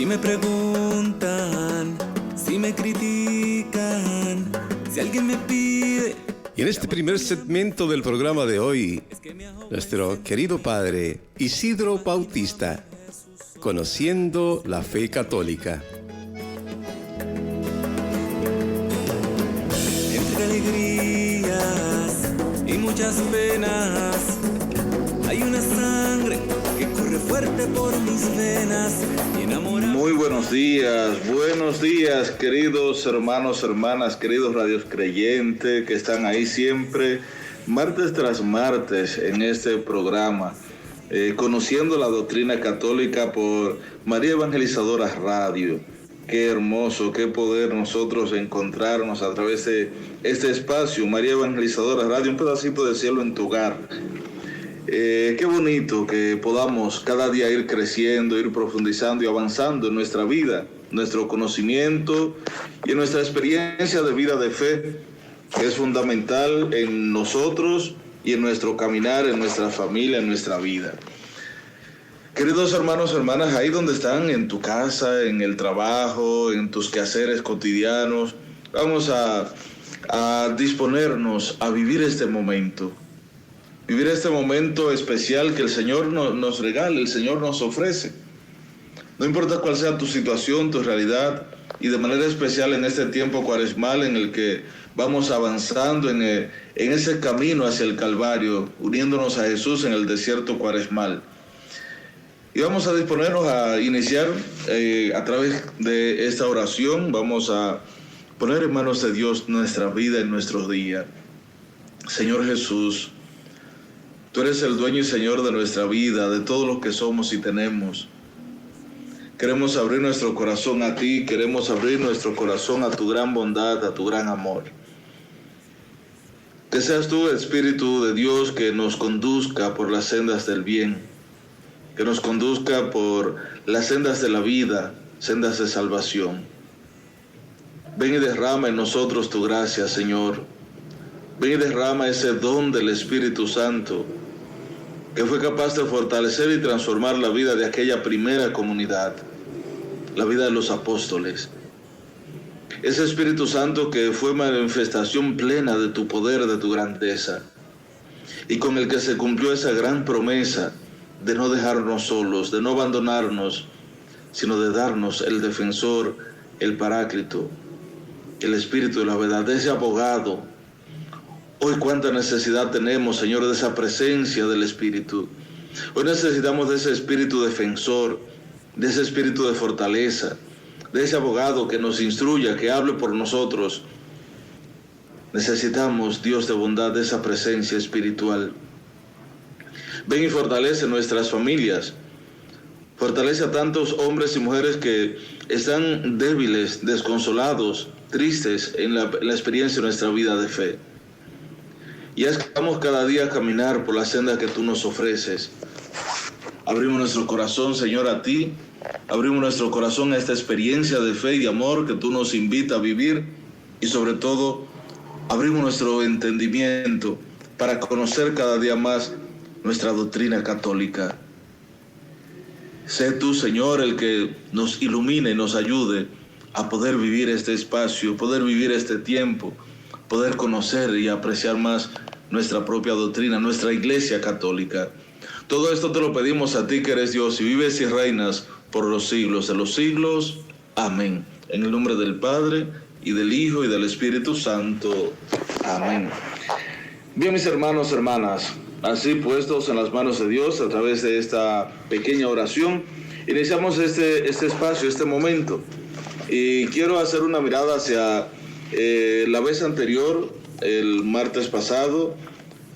Si me preguntan, si me critican, si alguien me pide. Y en este primer segmento del programa de hoy, nuestro querido padre Isidro Bautista, conociendo la fe católica. Entre alegrías y muchas penas, hay una sangre que corre fuerte por mis venas y enamora. Muy buenos días, queridos hermanos, hermanas, queridos radios creyentes que están ahí siempre, martes tras martes en este programa, conociendo la doctrina católica por María Evangelizadora Radio. Qué hermoso, qué poder nosotros encontrarnos a través de este espacio, María Evangelizadora Radio, un pedacito de cielo en tu hogar. Qué bonito que podamos cada día ir creciendo, ir profundizando y avanzando en nuestra vida, nuestro conocimiento y en nuestra experiencia de vida de fe, que es fundamental en nosotros y en nuestro caminar, en nuestra familia, en nuestra vida. Queridos hermanos, hermanas, ahí donde están, en tu casa, en el trabajo, en tus quehaceres cotidianos, vamos a disponernos a vivir este momento. Vivir este momento especial que el Señor nos regala, el Señor nos ofrece. No importa cuál sea tu situación, tu realidad, y de manera especial en este tiempo cuaresmal en el que vamos avanzando en ese camino hacia el Calvario, uniéndonos a Jesús en el desierto cuaresmal. Y vamos a disponernos a iniciar a través de esta oración, vamos a poner en manos de Dios nuestra vida en nuestros días. Señor Jesús, Tú eres el dueño y Señor de nuestra vida, de todo lo que somos y tenemos. Queremos abrir nuestro corazón a ti, queremos abrir nuestro corazón a tu gran bondad, a tu gran amor. Que seas tú, Espíritu de Dios, que nos conduzca por las sendas del bien, que nos conduzca por las sendas de la vida, sendas de salvación. Ven y derrama en nosotros tu gracia, Señor. Ven y derrama ese don del Espíritu Santo, que fue capaz de fortalecer y transformar la vida de aquella primera comunidad, la vida de los apóstoles. Ese Espíritu Santo que fue manifestación plena de tu poder, de tu grandeza, y con el que se cumplió esa gran promesa de no dejarnos solos, de no abandonarnos, sino de darnos el defensor, el paráclito, el Espíritu de la verdad, ese abogado. Hoy cuánta necesidad tenemos, Señor, de esa presencia del Espíritu. Hoy necesitamos de ese Espíritu defensor, de ese Espíritu de fortaleza, de ese abogado que nos instruya, que hable por nosotros. Necesitamos, Dios de bondad, de esa presencia espiritual. Ven y fortalece nuestras familias. Fortalece a tantos hombres y mujeres que están débiles, desconsolados, tristes en la experiencia de nuestra vida de fe. Y es que vamos cada día a caminar por la senda que tú nos ofreces. Abrimos nuestro corazón, Señor, a ti. Abrimos nuestro corazón a esta experiencia de fe y de amor que tú nos invitas a vivir. Y sobre todo, abrimos nuestro entendimiento para conocer cada día más nuestra doctrina católica. Sé tú, Señor, el que nos ilumine y nos ayude a poder vivir este espacio, poder vivir este tiempo, poder conocer y apreciar más nuestra propia doctrina, nuestra Iglesia católica. Todo esto te lo pedimos a ti que eres Dios y vives y reinas por los siglos de los siglos. Amén. En el nombre del Padre, y del Hijo, y del Espíritu Santo. Amén. Bien, mis hermanos, hermanas, así puestos en las manos de Dios a través de esta pequeña oración, iniciamos este espacio, este momento. Y quiero hacer una mirada hacia la vez anterior, el martes pasado,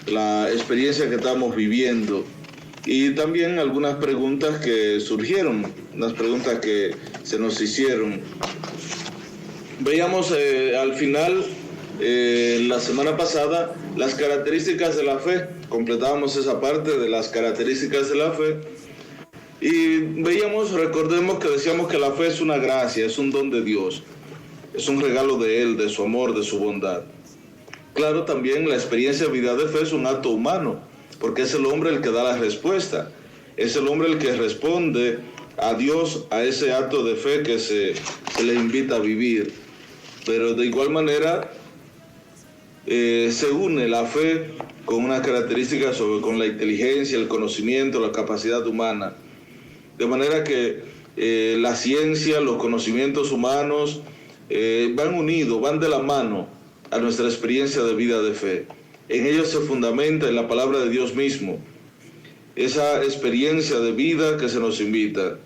la experiencia que estamos viviendo y también algunas preguntas que surgieron, unas preguntas que se nos hicieron. Veíamos al final, la semana pasada, las características de la fe. Completábamos esa parte de las características de la fe. Y veíamos, recordemos que decíamos que la fe es una gracia, es un don de Dios. Es un regalo de Él, de su amor, de su bondad. Claro, también la experiencia de vida de fe es un acto humano, porque es el hombre el que da la respuesta. Es el hombre el que responde a Dios a ese acto de fe que se le invita a vivir. Pero de igual manera se une la fe con unas características con la inteligencia, el conocimiento, la capacidad humana. De manera que la ciencia, los conocimientos humanos van unidos, van de la mano a nuestra experiencia de vida de fe. En ellos se fundamenta en la palabra de Dios mismo, esa experiencia de vida que se nos invita.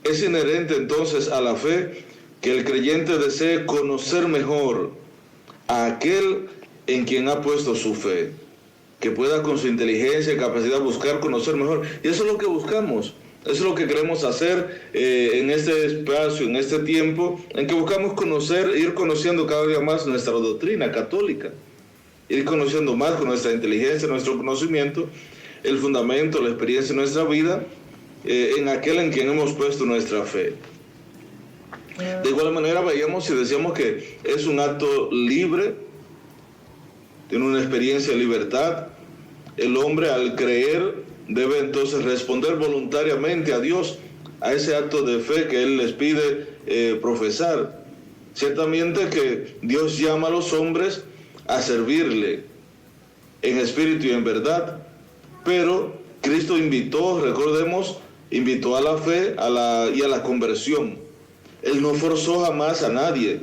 Es inherente entonces a la fe que el creyente desee conocer mejor a aquel en quien ha puesto su fe, que pueda con su inteligencia y capacidad buscar conocer mejor. Y eso es lo que buscamos, eso es lo que queremos hacer en este espacio, en este tiempo, en que buscamos conocer, ir conociendo cada día más nuestra doctrina católica, ir conociendo más con nuestra inteligencia, nuestro conocimiento, el fundamento, la experiencia de nuestra vida, en aquel en quien hemos puesto nuestra fe. De igual manera veíamos y decíamos que es un acto libre, tiene una experiencia de libertad. El hombre al creer debe entonces responder voluntariamente a Dios, a ese acto de fe que Él les pide profesar. Ciertamente que Dios llama a los hombres a servirle en espíritu y en verdad, pero Cristo invitó, recordemos, invitó a la fe y a la conversión. Él no forzó jamás a nadie,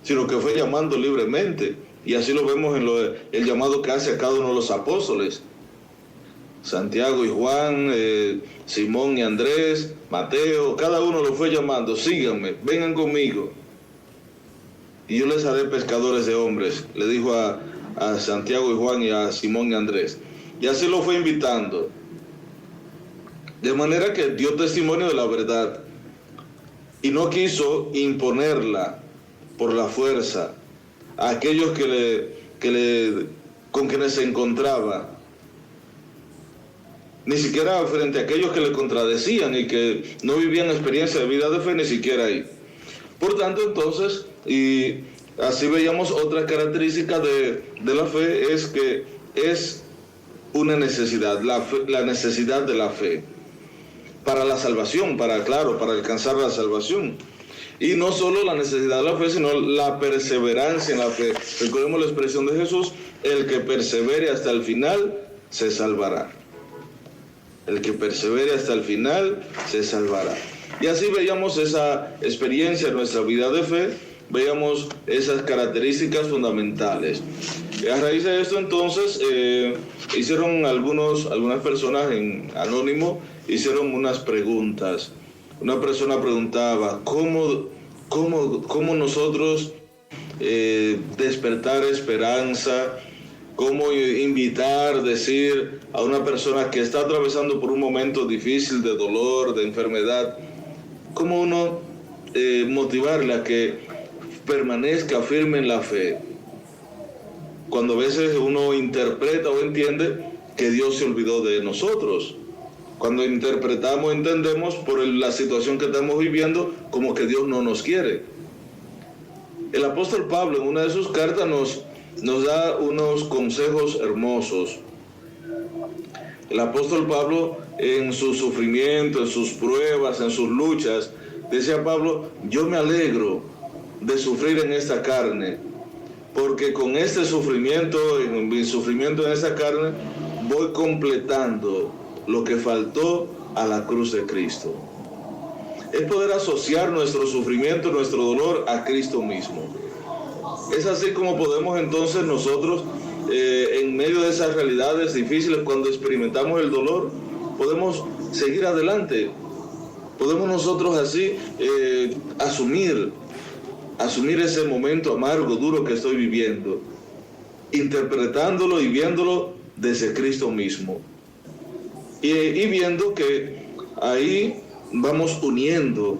sino que fue llamando libremente. Y así lo vemos en el llamado que hace a cada uno de los apóstoles. Santiago y Juan, Simón y Andrés, Mateo, cada uno lo fue llamando: síganme, vengan conmigo, y yo les haré pescadores de hombres, le dijo a Santiago y Juan y a Simón y Andrés. Y así lo fue invitando. De manera que dio testimonio de la verdad y no quiso imponerla por la fuerza a aquellos con quienes se encontraba, ni siquiera frente a aquellos que le contradecían y que no vivían experiencia de vida de fe, ni siquiera ahí. Por tanto, entonces, y así veíamos otra característica de la fe, es que es una necesidad, la necesidad de la fe para la salvación, para alcanzar la salvación. Y no solo la necesidad de la fe, sino la perseverancia en la fe. Recordemos la expresión de Jesús: el que persevere hasta el final se salvará. El que persevere hasta el final se salvará. Y así veíamos esa experiencia en nuestra vida de fe, veíamos esas características fundamentales. Y a raíz de esto, entonces, hicieron algunas personas en anónimo, hicieron unas preguntas. Una persona preguntaba: ¿cómo nosotros despertar esperanza? ¿Cómo invitar, decir a una persona que está atravesando por un momento difícil de dolor, de enfermedad, cómo uno motivarle a que permanezca firme en la fe? Cuando a veces uno interpreta o entiende que Dios se olvidó de nosotros. Cuando interpretamos, entendemos por la situación que estamos viviendo como que Dios no nos quiere. El apóstol Pablo en una de sus cartas nos da unos consejos hermosos. El apóstol Pablo, en su sufrimiento, en sus pruebas, en sus luchas, decía Pablo: yo me alegro de sufrir en esta carne, porque con este sufrimiento, en mi sufrimiento en esta carne, voy completando lo que faltó a la cruz de Cristo. Es poder asociar nuestro sufrimiento, nuestro dolor a Cristo mismo. Es así como podemos entonces nosotros, en medio de esas realidades difíciles, cuando experimentamos el dolor, podemos seguir adelante. Podemos nosotros así asumir ese momento amargo, duro que estoy viviendo, interpretándolo y viéndolo desde Cristo mismo. Y viendo que ahí vamos uniendo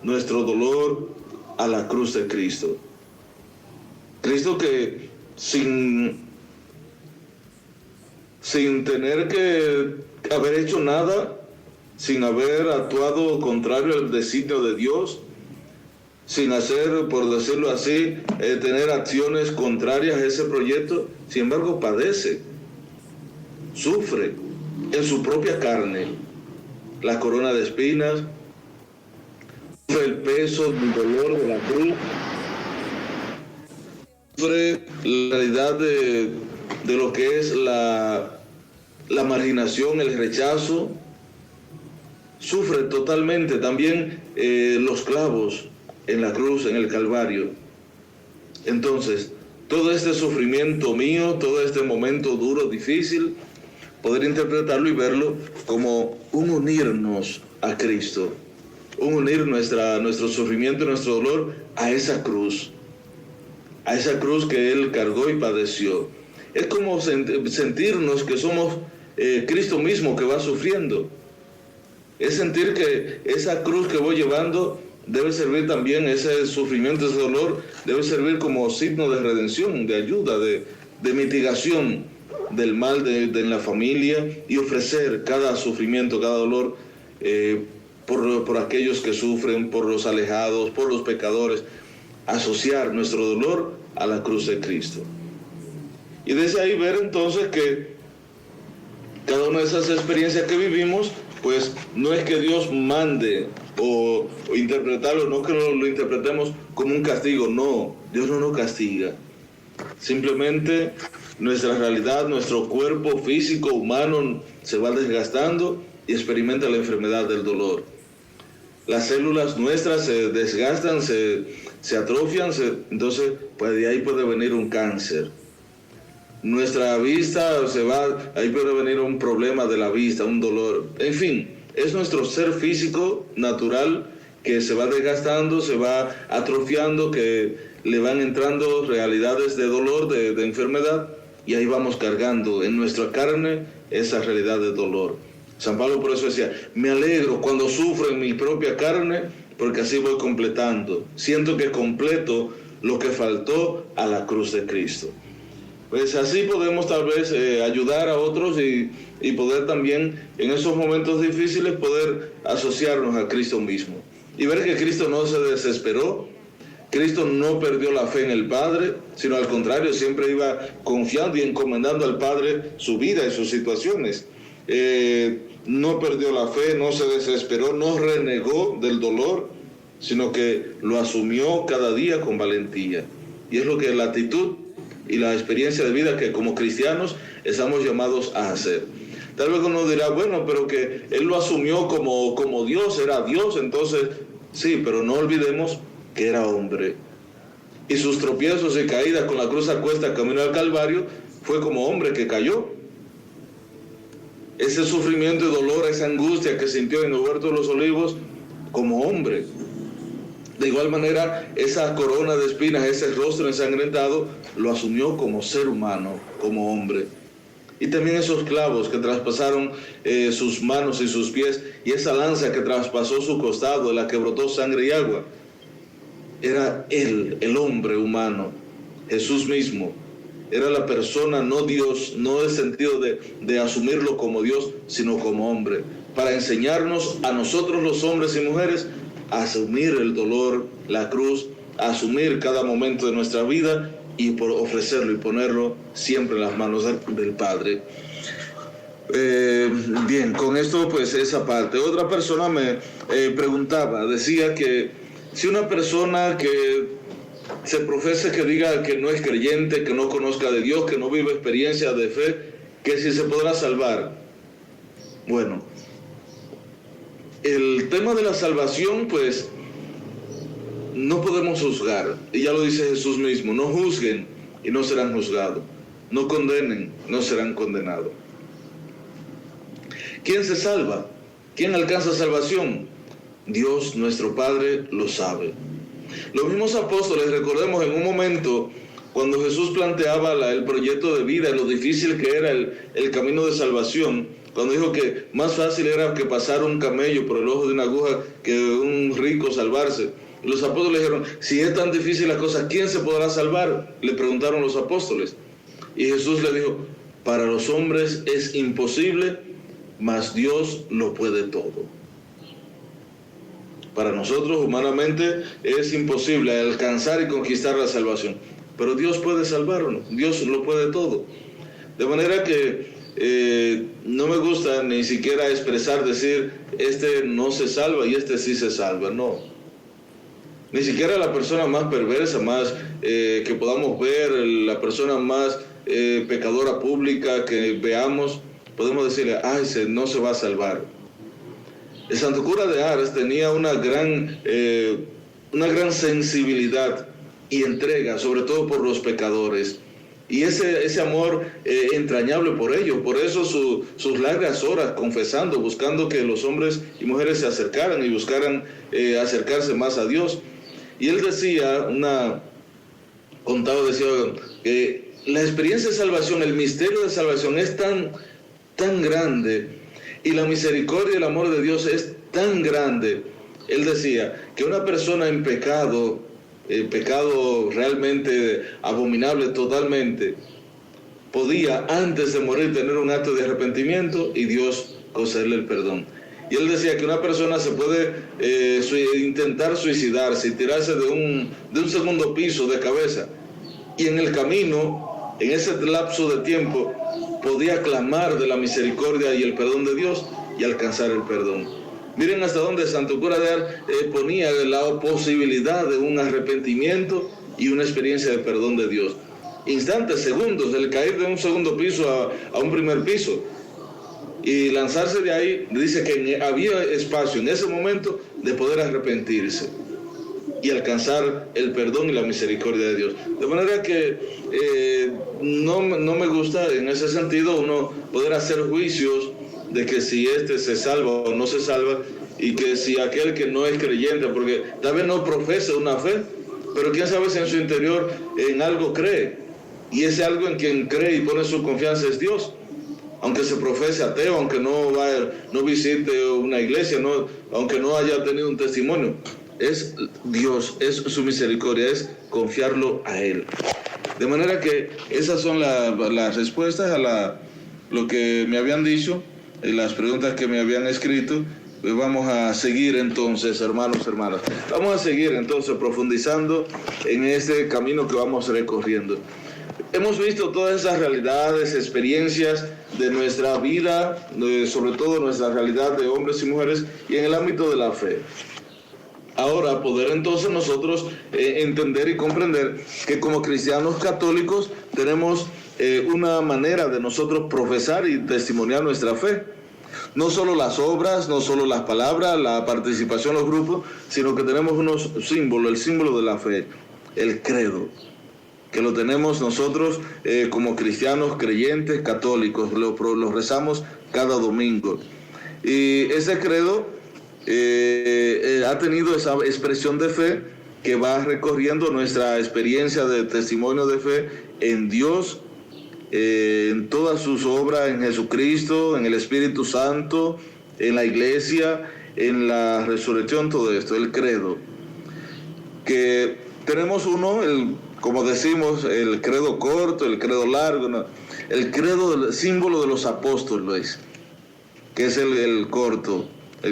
nuestro dolor a la cruz de Cristo. Cristo que sin tener que haber hecho nada, sin haber actuado contrario al designio de Dios, sin hacer, por decirlo así, tener acciones contrarias a ese proyecto, sin embargo padece, sufre en su propia carne la corona de espinas, sufre el peso del dolor de la cruz, sufre la realidad de lo que es la marginación, el rechazo, sufre totalmente también los clavos en la cruz, en el Calvario. Entonces, todo este sufrimiento mío, todo este momento duro, difícil, poder interpretarlo y verlo como un unirnos a Cristo, un unir nuestro sufrimiento, nuestro dolor a esa cruz que Él cargó y padeció. Es como sentirnos que somos Cristo mismo que va sufriendo. Es sentir que esa cruz que voy llevando debe servir también, ese sufrimiento, ese dolor, debe servir como signo de redención, de ayuda, de mitigación del mal de la familia, y ofrecer cada sufrimiento, cada dolor por aquellos que sufren, por los alejados, por los pecadores, asociar nuestro dolor a la cruz de Cristo. Y desde ahí ver entonces que cada una de esas experiencias que vivimos, pues no es que Dios mande o interpretarlo, no que lo interpretemos como un castigo, no, Dios no nos castiga. Simplemente nuestra realidad, nuestro cuerpo físico, humano, se va desgastando y experimenta la enfermedad del dolor. Las células nuestras se desgastan, se atrofian, entonces pues de ahí puede venir un cáncer. Nuestra vista se va, ahí puede venir un problema de la vista, un dolor. En fin, es nuestro ser físico natural que se va desgastando, se va atrofiando, que le van entrando realidades de dolor, de enfermedad, y ahí vamos cargando en nuestra carne esa realidad de dolor. San Pablo por eso decía, me alegro cuando sufro en mi propia carne, porque así voy completando. Siento que completo lo que faltó a la cruz de Cristo. Pues así podemos tal vez ayudar a otros y poder también en esos momentos difíciles poder asociarnos a Cristo mismo. Y ver que Cristo no se desesperó, Cristo no perdió la fe en el Padre, sino al contrario, siempre iba confiando y encomendando al Padre su vida y sus situaciones. No perdió la fe, no se desesperó, no renegó del dolor, sino que lo asumió cada día con valentía. Y es lo que la actitud y la experiencia de vida que como cristianos estamos llamados a hacer. Tal vez uno dirá, bueno, pero que Él lo asumió como Dios, era Dios, entonces sí, pero no olvidemos que era hombre. Y sus tropiezos y caídas con la cruz a cuesta camino al Calvario fue como hombre que cayó. Ese sufrimiento y dolor, esa angustia que sintió en el huerto de los olivos como hombre. De igual manera, esa corona de espinas, ese rostro ensangrentado, lo asumió como ser humano, como hombre. Y también esos clavos que traspasaron sus manos y sus pies, y esa lanza que traspasó su costado, de la que brotó sangre y agua. Era Él, el hombre humano, Jesús mismo. Era la persona, no Dios, no en el sentido de asumirlo como Dios, sino como hombre, para enseñarnos a nosotros los hombres y mujeres a asumir el dolor, la cruz, a asumir cada momento de nuestra vida y por ofrecerlo y ponerlo siempre en las manos del Padre. Bien, con esto pues esa parte. Otra persona me preguntaba, decía que si una persona que se profese, que diga que no es creyente, que no conozca de Dios, que no vive experiencias de fe, que si se podrá salvar. Bueno, el tema de la salvación, pues, no podemos juzgar. Y ya lo dice Jesús mismo, no juzguen y no serán juzgados. No condenen, no serán condenados. ¿Quién se salva? ¿Quién alcanza salvación? Dios, nuestro Padre, lo sabe. Los mismos apóstoles, recordemos en un momento, cuando Jesús planteaba el proyecto de vida, lo difícil que era el camino de salvación, cuando dijo que más fácil era que pasara un camello por el ojo de una aguja que un rico salvarse. Los apóstoles dijeron, si es tan difícil la cosa, ¿quién se podrá salvar? Le preguntaron los apóstoles. Y Jesús le dijo, para los hombres es imposible, mas Dios lo puede todo. Para nosotros humanamente es imposible alcanzar y conquistar la salvación, pero Dios puede salvarnos, Dios lo puede todo. De manera que no me gusta ni siquiera expresar, decir, este no se salva y este sí se salva, no. Ni siquiera la persona más perversa, más que podamos ver, la persona más pecadora pública que veamos, podemos decirle, ay, no se va a salvar. El santo cura de Ars tenía una gran sensibilidad y entrega, sobre todo por los pecadores. Y ese amor entrañable por ellos, por eso sus largas horas confesando, buscando que los hombres y mujeres se acercaran y buscaran acercarse más a Dios. Y él decía que la experiencia de salvación, el misterio de salvación es tan grande, y la misericordia y el amor de Dios es tan grande. Él decía que una persona en pecado realmente abominable totalmente, podía antes de morir tener un acto de arrepentimiento y Dios concederle el perdón. Y él decía que una persona se puede intentar suicidarse y tirarse de un segundo piso de cabeza, y en el camino, en ese lapso de tiempo, podía clamar de la misericordia y el perdón de Dios y alcanzar el perdón. Miren hasta dónde Santo Cura de Ars ponía la posibilidad de un arrepentimiento y una experiencia de perdón de Dios. Instantes, segundos, el caer de un segundo piso a un primer piso y lanzarse de ahí, dice que había espacio en ese momento de poder arrepentirse y alcanzar el perdón y la misericordia de Dios. De manera que no me gusta en ese sentido uno poder hacer juicios de que si se salva o no se salva, y que si aquel que no es creyente, porque tal vez no profesa una fe, pero quién sabe si en su interior en algo cree, y ese algo en quien cree y pone su confianza es Dios, aunque se profese ateo, aunque no visite una iglesia, aunque no haya tenido un testimonio. Es Dios, es su misericordia, es confiarlo a Él. De manera que esas son las respuestas a lo que me habían dicho, las preguntas que me habían escrito. Vamos a seguir entonces, hermanos, hermanas. Vamos a seguir entonces profundizando en este camino que vamos recorriendo. Hemos visto todas esas realidades, experiencias de nuestra vida, sobre todo nuestra realidad de hombres y mujeres, y en el ámbito de la fe. Ahora, poder entonces nosotros entender y comprender que como cristianos católicos tenemos una manera de nosotros profesar y testimoniar nuestra fe. No solo las obras, no solo las palabras, la participación en los grupos, sino que tenemos unos símbolos, el símbolo de la fe, el credo, que lo tenemos nosotros como cristianos creyentes católicos, lo rezamos cada domingo. Y ese credo ha tenido esa expresión de fe que va recorriendo nuestra experiencia de testimonio de fe en Dios, en todas sus obras, en Jesucristo, en el Espíritu Santo, en la iglesia, en la resurrección, todo esto, el credo. Que tenemos uno, como decimos, el credo corto, el credo largo, ¿no? El credo, el símbolo de los apóstoles, que es el corto,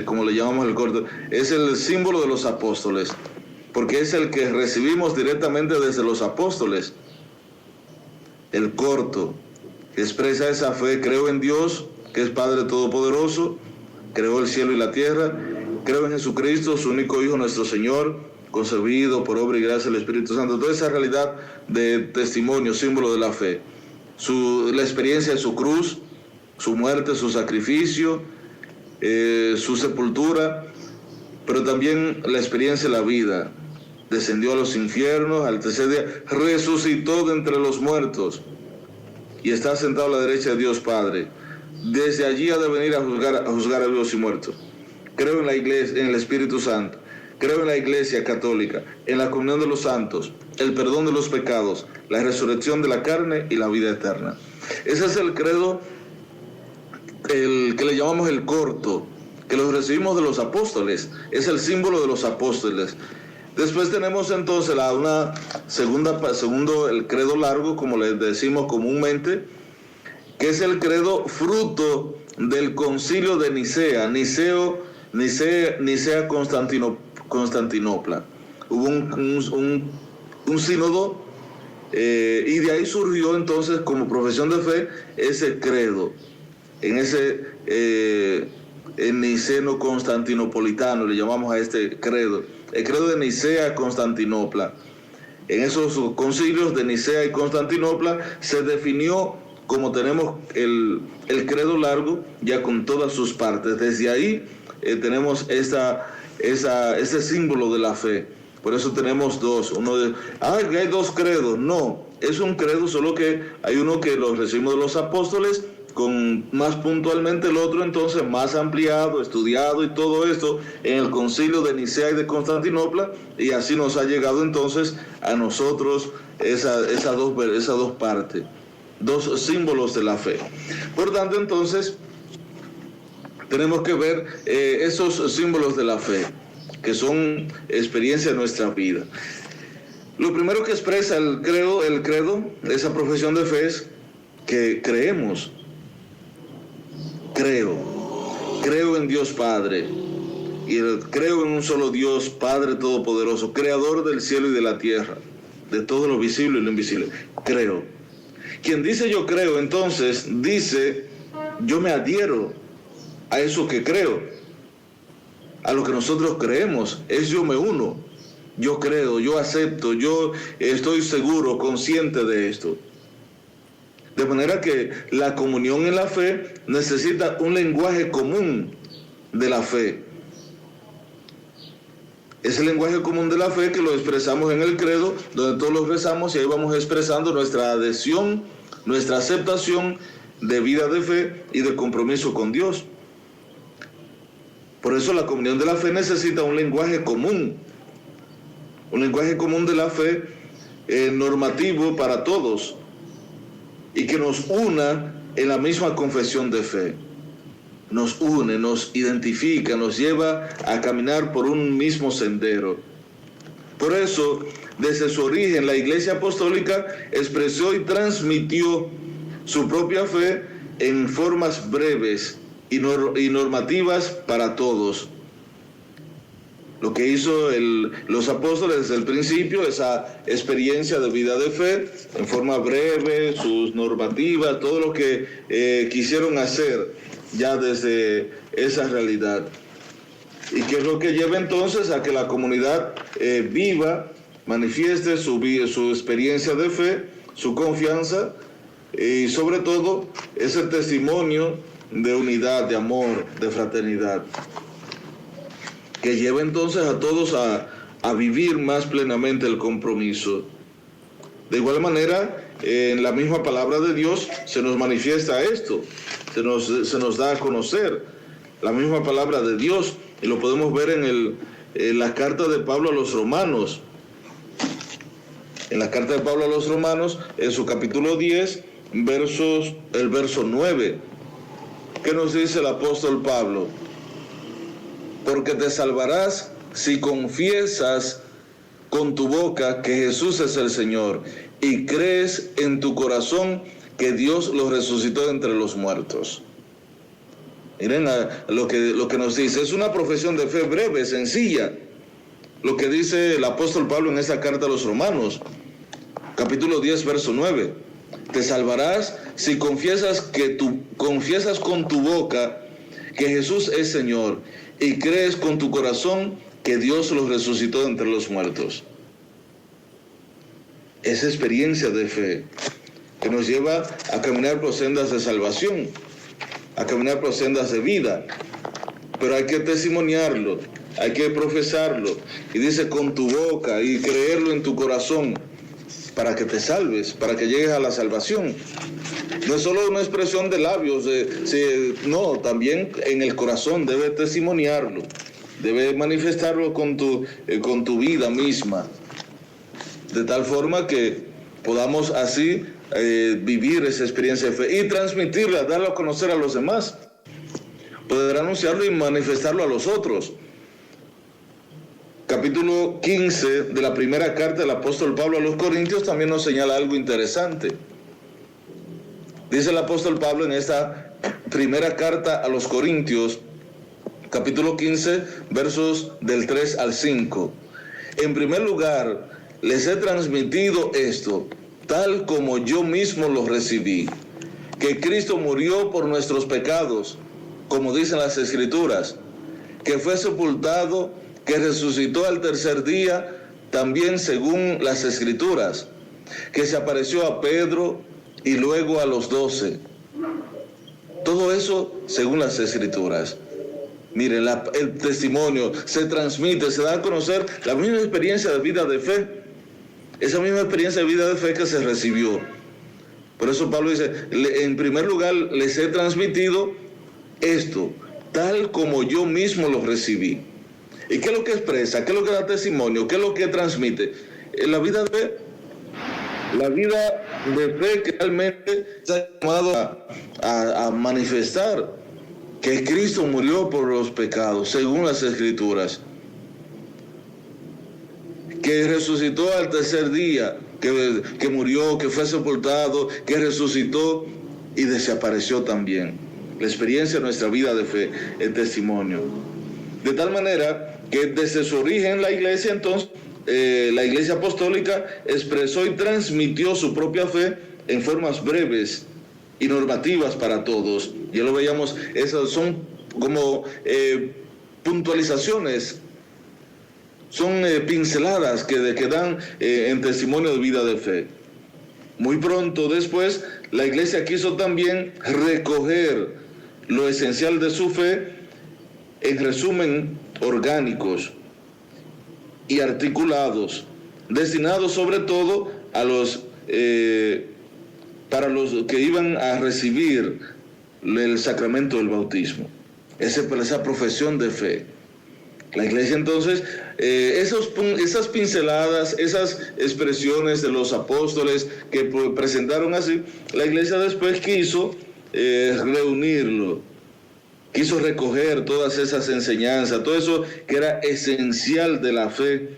como le llamamos el corto, es el símbolo de los apóstoles, porque es el que recibimos directamente desde los apóstoles. El corto, que expresa esa fe: creo en Dios, que es Padre Todopoderoso, creó el cielo y la tierra, creo en Jesucristo, su único Hijo, nuestro Señor, concebido por obra y gracia del Espíritu Santo. Toda esa realidad de testimonio, símbolo de la fe. La experiencia de su cruz, su muerte, su sacrificio, su sepultura, pero también la experiencia de la vida. Descendió a los infiernos, al tercer día resucitó de entre los muertos y está sentado a la derecha de Dios Padre. Desde allí ha de venir a juzgar a vivos y muertos. Creo en la iglesia, en el Espíritu Santo. Creo en la iglesia católica, en la comunión de los santos, el perdón de los pecados, la resurrección de la carne y la vida eterna. Ese es el credo, el que le llamamos el corto, que lo recibimos de los apóstoles. Es el símbolo de los apóstoles. Después tenemos entonces segundo, el credo largo, como le decimos comúnmente, que es el credo fruto del concilio de Nicea, Nicea Constantinopla. Hubo un sínodo y de ahí surgió entonces como profesión de fe ese credo, en ese niceno constantinopolitano le llamamos a este credo. el credo de Nicea, Constantinopla. En esos concilios de Nicea y Constantinopla se definió como tenemos el credo largo, ya con todas sus partes. Desde ahí tenemos ese símbolo de la fe. Por eso tenemos dos. Hay dos credos. No, es un credo, solo que hay uno que lo recibimos de los apóstoles, con más puntualmente el otro, entonces más ampliado, estudiado y todo esto en el concilio de Nicea y de Constantinopla, y así nos ha llegado entonces a nosotros esas dos partes, dos símbolos de la fe. Por tanto, entonces, tenemos que ver esos símbolos de la fe, que son experiencia de nuestra vida. Lo primero que expresa el credo, esa profesión de fe, es que creemos. Creo en Dios Padre, y creo en un solo Dios, Padre Todopoderoso, Creador del cielo y de la tierra, de todo lo visible y lo invisible. Creo. Quien dice yo creo, entonces dice yo me adhiero a eso que creo, a lo que nosotros creemos, es yo me uno, yo creo, yo acepto, yo estoy seguro, consciente de esto. De manera que la comunión en la fe necesita un lenguaje común de la fe. Ese lenguaje común de la fe que lo expresamos en el credo, donde todos lo rezamos, y ahí vamos expresando nuestra adhesión, nuestra aceptación de vida de fe y de compromiso con Dios. Por eso la comunión de la fe necesita un lenguaje común de la fe normativo para todos, y que nos una en la misma confesión de fe. Nos une, nos identifica, nos lleva a caminar por un mismo sendero. Por eso, desde su origen, la Iglesia Apostólica expresó y transmitió su propia fe en formas breves y normativas para todos. Lo que hizo los apóstoles desde el principio, esa experiencia de vida de fe, en forma breve, sus normativas, todo lo que quisieron hacer ya desde esa realidad. Y que es lo que lleva entonces a que la comunidad viva, manifieste su experiencia de fe, su confianza, y sobre todo ese testimonio de unidad, de amor, de fraternidad, que lleva entonces a todos a vivir más plenamente el compromiso. De igual manera, en la misma palabra de Dios se nos manifiesta esto, se nos da a conocer la misma palabra de Dios, y lo podemos ver en la carta de Pablo a los Romanos. En la carta de Pablo a los Romanos, en su capítulo 10, el verso 9, ¿qué nos dice el apóstol Pablo? Porque te salvarás si confiesas con tu boca que Jesús es el Señor y crees en tu corazón que Dios lo resucitó de entre los muertos. Miren lo que nos dice. Es una profesión de fe breve, sencilla. Lo que dice el apóstol Pablo en esa carta a los Romanos, capítulo 10, verso 9. Te salvarás si confiesas con tu boca que Jesús es Señor y crees con tu corazón que Dios los resucitó de entre los muertos. Esa experiencia de fe que nos lleva a caminar por sendas de salvación, a caminar por sendas de vida, pero hay que testimoniarlo, hay que profesarlo, y dice con tu boca y creerlo en tu corazón para que te salves, para que llegues a la salvación. No es solo una expresión de labios, no, también en el corazón debe testimoniarlo, debe manifestarlo con tu vida misma, de tal forma que podamos así vivir esa experiencia de fe y transmitirla, darla a conocer a los demás, poder anunciarlo y manifestarlo a los otros. Capítulo 15 de la primera carta del apóstol Pablo a los Corintios también nos señala algo interesante. Dice el apóstol Pablo en esta primera carta a los Corintios, capítulo 15, versos del 3 al 5. En primer lugar, les he transmitido esto, tal como yo mismo lo recibí, que Cristo murió por nuestros pecados, como dicen las Escrituras, que fue sepultado que resucitó al tercer día, también según las Escrituras, que se apareció a Pedro y luego a los 12. Todo eso según las Escrituras. Miren, el testimonio se transmite, se da a conocer la misma experiencia de vida de fe, esa misma experiencia de vida de fe que se recibió. Por eso Pablo dice, en primer lugar, les he transmitido esto, tal como yo mismo lo recibí. ¿Y qué es lo que expresa? ¿Qué es lo que da testimonio? ¿Qué es lo que transmite? La vida de fe. La vida de fe que realmente se ha llamado a manifestar que Cristo murió por los pecados, según las Escrituras, que resucitó al tercer día, que murió, que fue sepultado, que resucitó y desapareció también. La experiencia de nuestra vida de fe, el testimonio. De tal manera que desde su origen la iglesia, entonces, la iglesia apostólica expresó y transmitió su propia fe en formas breves y normativas para todos. Ya lo veíamos, esas son como puntualizaciones, son pinceladas que dan en testimonio de vida de fe. Muy pronto después, la iglesia quiso también recoger lo esencial de su fe en resumen orgánicos y articulados, destinados sobre todo a para los que iban a recibir el sacramento del bautismo, esa profesión de fe. La iglesia entonces, esas pinceladas, esas expresiones de los apóstoles que presentaron así, la iglesia después quiso reunirlo, quiso recoger todas esas enseñanzas, todo eso que era esencial de la fe,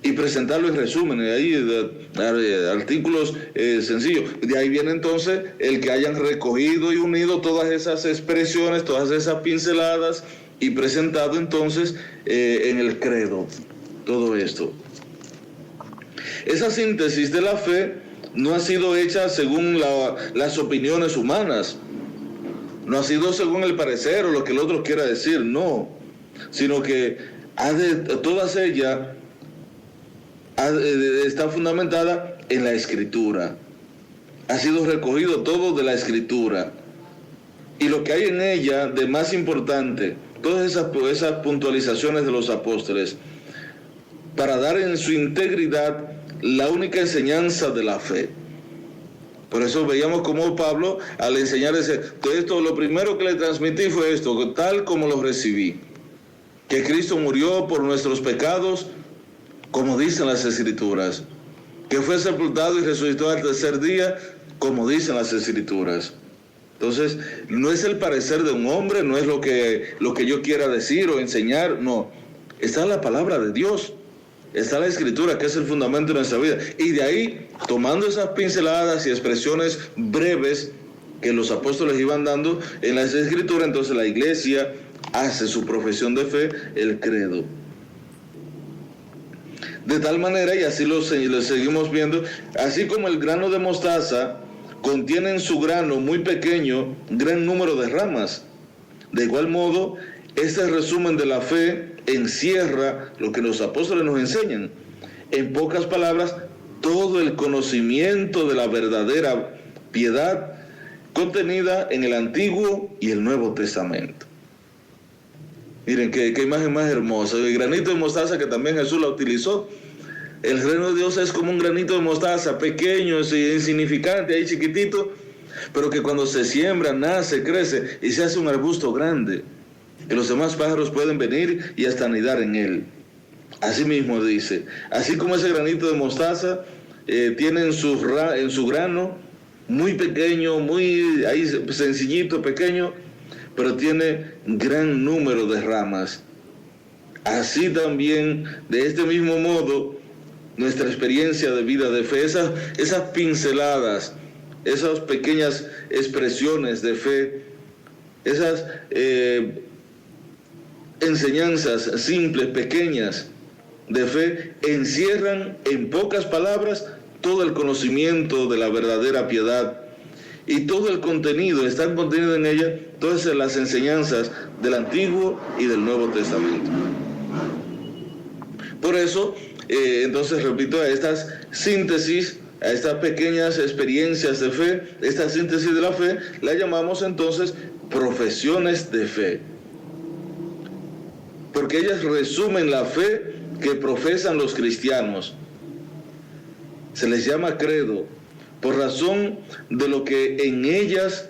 y presentarlo en resumen, ahí artículos sencillos. De ahí viene entonces el que hayan recogido y unido todas esas expresiones, todas esas pinceladas, y presentado entonces en el credo todo esto. Esa síntesis de la fe no ha sido hecha según las opiniones humanas, no ha sido según el parecer o lo que el otro quiera decir, no, sino que todas ellas está fundamentada en la Escritura. Ha sido recogido todo de la Escritura, y lo que hay en ella de más importante, todas esas puntualizaciones de los apóstoles, para dar en su integridad la única enseñanza de la fe. Por eso veíamos como Pablo, al enseñar esto, lo primero que le transmití fue esto, tal como lo recibí, que Cristo murió por nuestros pecados, como dicen las Escrituras, que fue sepultado y resucitó al tercer día, como dicen las Escrituras. Entonces, no es el parecer de un hombre, no es lo que yo quiera decir o enseñar, no. Está la palabra de Dios, está la Escritura, que es el fundamento de nuestra vida. Y de ahí, tomando esas pinceladas y expresiones breves que los apóstoles iban dando en las Escrituras, entonces la iglesia hace su profesión de fe, el credo. De tal manera, y así lo seguimos viendo, así como el grano de mostaza contiene en su grano muy pequeño gran número de ramas, de igual modo, este resumen de la fe encierra lo que los apóstoles nos enseñan. En pocas palabras, todo el conocimiento de la verdadera piedad contenida en el Antiguo y el Nuevo Testamento. Miren qué imagen más hermosa. El granito de mostaza que también Jesús la utilizó. El reino de Dios es como un granito de mostaza, pequeño, insignificante, ahí chiquitito, pero que cuando se siembra, nace, crece y se hace un arbusto grande, que los demás pájaros pueden venir y hasta anidar en él. Así mismo dice, así como ese granito de mostaza tiene en su grano, muy pequeño, muy ahí sencillito, pequeño, pero tiene gran número de ramas. Así también, de este mismo modo, nuestra experiencia de vida de fe, esas pinceladas, esas pequeñas expresiones de fe, esas enseñanzas simples, pequeñas de fe, encierran en pocas palabras todo el conocimiento de la verdadera piedad y todo el contenido, está contenido en ella todas las enseñanzas del Antiguo y del Nuevo Testamento. Por eso, entonces repito, a estas síntesis, a estas pequeñas experiencias de fe, esta síntesis de la fe, la llamamos entonces profesiones de fe. Porque ellas resumen la fe que profesan los cristianos. Se les llama credo por razón de lo que en ellas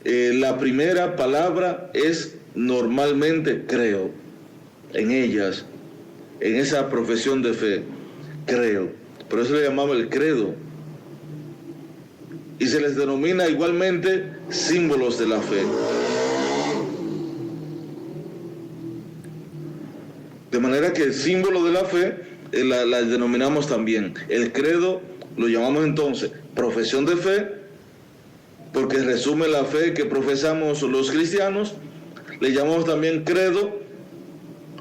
la primera palabra es normalmente creo. En ellas, en esa profesión de fe, creo. Por eso le llamamos el credo. Y se les denomina igualmente símbolos de la fe. De manera que el símbolo de la fe la denominamos también. El credo lo llamamos entonces profesión de fe, porque resume la fe que profesamos los cristianos. Le llamamos también credo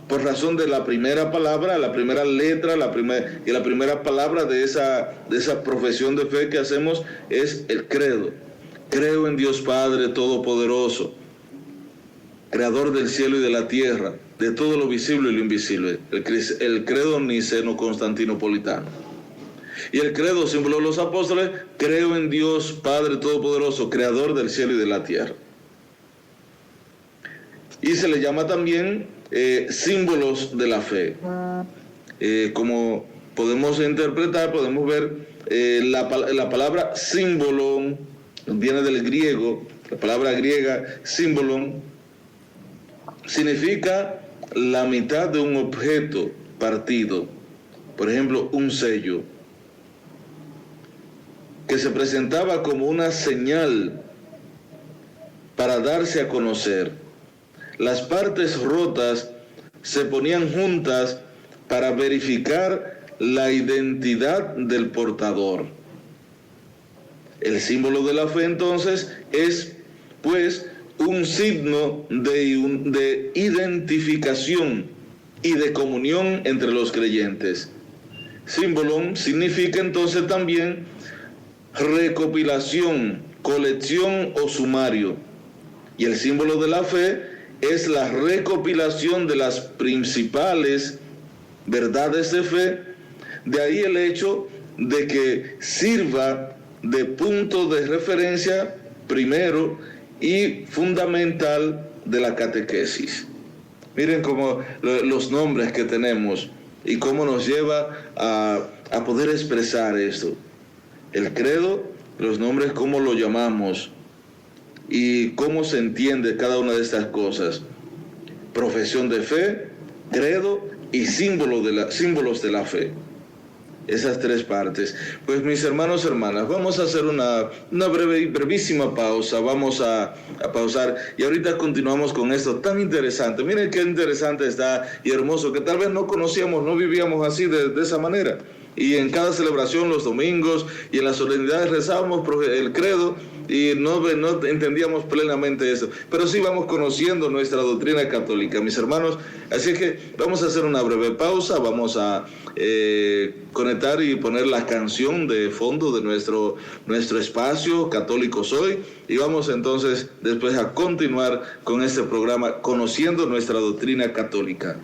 por razón de la primera palabra, la primera letra, la primera palabra de esa profesión de fe que hacemos es el credo. Creo en Dios Padre Todopoderoso, Creador del cielo y de la tierra, de todo lo visible y lo invisible. El credo niceno-constantinopolitano. Y el credo, símbolo de los apóstoles, creo en Dios Padre Todopoderoso, Creador del cielo y de la tierra. Y se le llama también símbolos de la fe. Como podemos interpretar, podemos ver la palabra símbolo, viene del griego, la palabra griega símbolon, significa la mitad de un objeto partido. Por ejemplo, un sello, que se presentaba como una señal para darse a conocer. Las partes rotas se ponían juntas para verificar la identidad del portador. El símbolo de la fe entonces es, pues, un signo de identificación y de comunión entre los creyentes. Símbolo significa entonces también recopilación, colección o sumario. Y el símbolo de la fe es la recopilación de las principales verdades de fe. De ahí el hecho de que sirva de punto de referencia primero y fundamental de la catequesis. Miren cómo los nombres que tenemos y cómo nos lleva a poder expresar esto. El credo, los nombres, cómo lo llamamos y cómo se entiende cada una de estas cosas. Profesión de fe, credo y símbolos de la fe. Esas tres partes. Pues mis hermanos, hermanas, vamos a hacer una brevísima pausa. Vamos a pausar y ahorita continuamos con esto tan interesante. Miren qué interesante está y hermoso, que tal vez no conocíamos, no vivíamos así de esa manera. Y en cada celebración, los domingos y en las solemnidades rezábamos el credo y no entendíamos plenamente eso. Pero sí vamos conociendo nuestra doctrina católica, mis hermanos. Así que vamos a hacer una breve pausa, vamos a conectar y poner la canción de fondo de nuestro espacio Católicos Hoy. Y vamos entonces después a continuar con este programa, conociendo nuestra doctrina católica.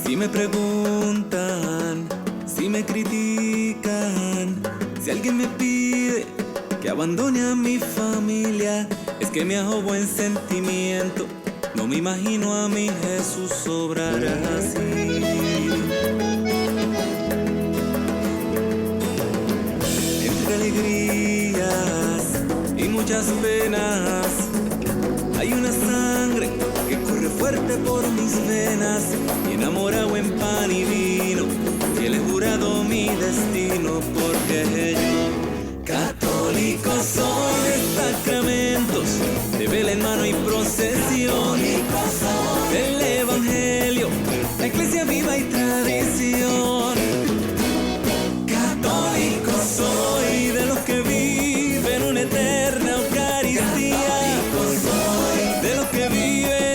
Si me preguntan, si me critican, si alguien me pide que abandone a mi familia, es que me hago buen sentimiento, no me imagino a mi Jesús obrar así. Entre alegrías y muchas penas, hay una sangre que corre fuerte por mis venas, y enamorado en pan y vino, y él he jurado mi destino, porque yo católico soy de sacramentos, de vela en mano y procesión, del evangelio, la iglesia viva y tradición. Católico soy de los que viven una eterna Eucaristía, de los que viven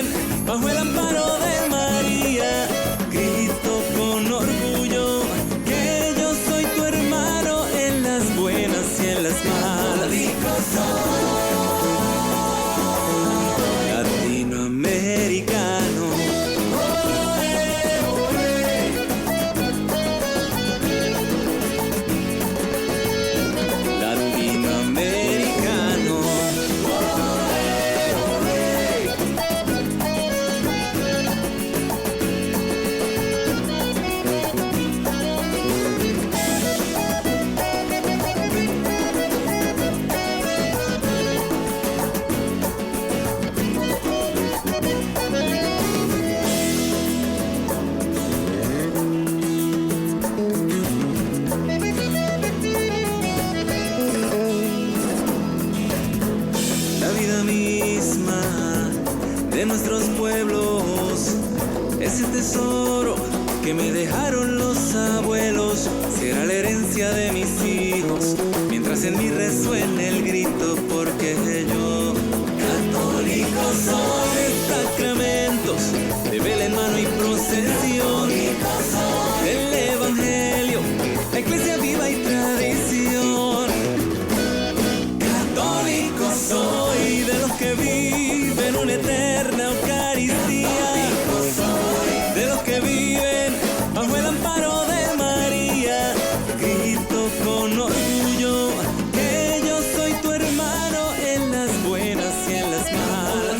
nuestros pueblos. Ese tesoro que me dejaron los abuelos será la herencia de mis hijos, mientras en mí resuene el grito, porque yo católico soy. De sacramentos, de vela en mano y procesión, del evangelio, la iglesia viva y tradición. Católico soy, de los que viven una eterna Eucaristía, de los que viven bajo el amparo de María. Grito con orgullo que yo soy tu hermano en las buenas y en las malas.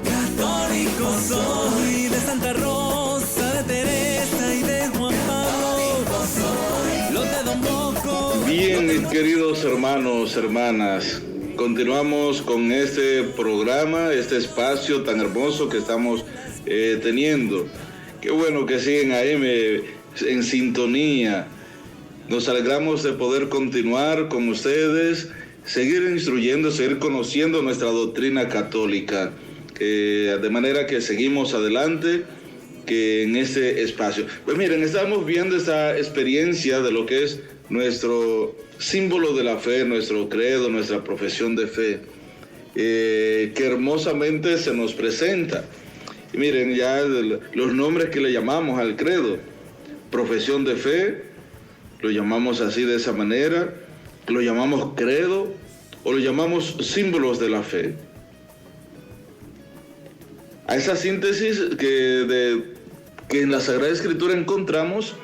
Católico soy, de Santa Rosa, de Teresa y de Juan Pablo, los de Don Bosco. Bien, mis queridos hermanos, hermanas, continuamos con este programa, este espacio tan hermoso que estamos teniendo. Qué bueno que siguen ahí en sintonía. Nos alegramos de poder continuar con ustedes, seguir instruyendo, seguir conociendo nuestra doctrina católica, de manera que seguimos adelante que en este espacio. Pues miren, estamos viendo esta experiencia de lo que es nuestro símbolo de la fe, nuestro credo, nuestra profesión de fe, que hermosamente se nos presenta. Y miren ya los nombres que le llamamos al credo: profesión de fe, lo llamamos así de esa manera, lo llamamos credo o lo llamamos símbolos de la fe. A esa síntesis que en la Sagrada Escritura encontramos,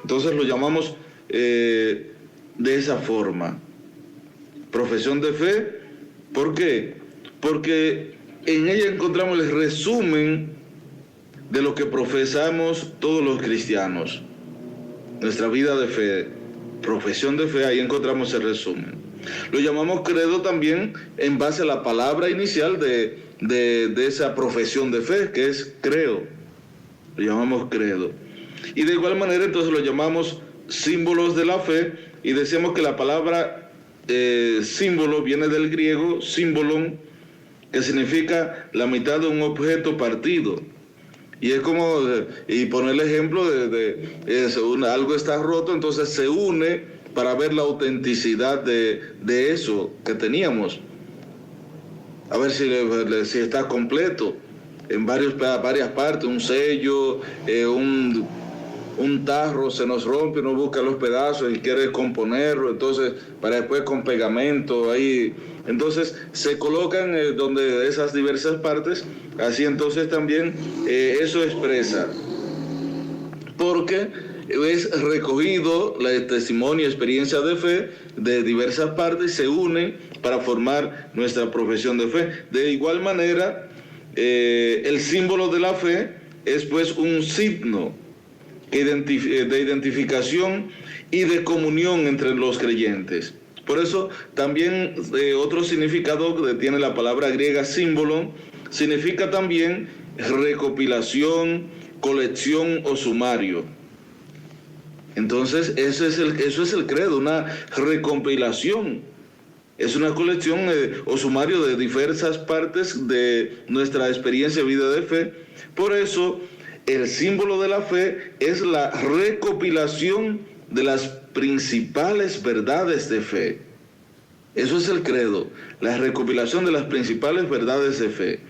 entonces lo llamamos de esa forma: profesión de fe. ¿Por qué? Porque en ella encontramos el resumen de lo que profesamos todos los cristianos. Nuestra vida de fe, profesión de fe, ahí encontramos el resumen. Lo llamamos credo también en base a la palabra inicial de esa profesión de fe, que es creo. Lo llamamos credo. Y de igual manera entonces lo llamamos símbolos de la fe, y decimos que la palabra símbolo viene del griego símbolon, que significa la mitad de un objeto partido. Y es como, y poner el ejemplo algo está roto, entonces se une para ver la autenticidad de eso que teníamos. A ver si está completo en varias partes, un sello, un tarro se nos rompe, uno busca los pedazos y quiere componerlo, entonces para después con pegamento ahí, entonces se colocan donde esas diversas partes, así entonces también eso expresa, porque es recogido el testimonio y experiencia de fe de diversas partes y se unen para formar nuestra profesión de fe. De igual manera, el símbolo de la fe es pues un signo de identificación y de comunión entre los creyentes. Por eso también otro significado que tiene la palabra griega símbolo, significa también recopilación, colección o sumario. Entonces eso es el credo, una recopilación. Es una colección o sumario de diversas partes de nuestra experiencia de vida de fe. Por eso el símbolo de la fe es la recopilación de las principales verdades de fe. Eso es el credo, la recopilación de las principales verdades de fe.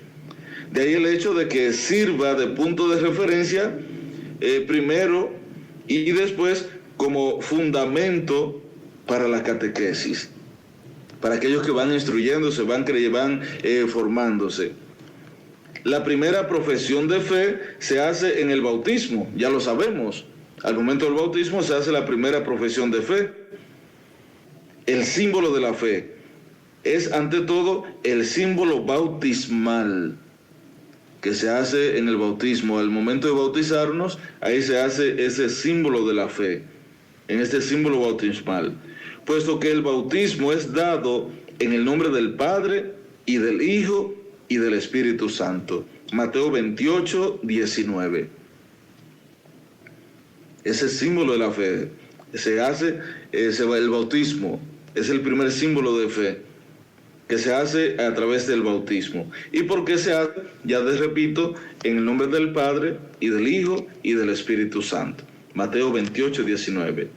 De ahí el hecho de que sirva de punto de referencia primero y después como fundamento para la catequesis, para aquellos que van instruyéndose, van formándose. La primera profesión de fe se hace en el bautismo, ya lo sabemos. Al momento del bautismo se hace la primera profesión de fe. El símbolo de la fe es ante todo el símbolo bautismal que se hace en el bautismo. Al momento de bautizarnos, ahí se hace ese símbolo de la fe, en este símbolo bautismal, puesto que el bautismo es dado en el nombre del Padre y del Hijo y del Espíritu Santo. Mateo 28, 19. Ese símbolo de la fe se hace, el bautismo es el primer símbolo de fe. que se hace a través del bautismo. ¿Y por qué se hace? Ya les repito, en el nombre del Padre, y del Hijo, y del Espíritu Santo. Mateo 28, 19.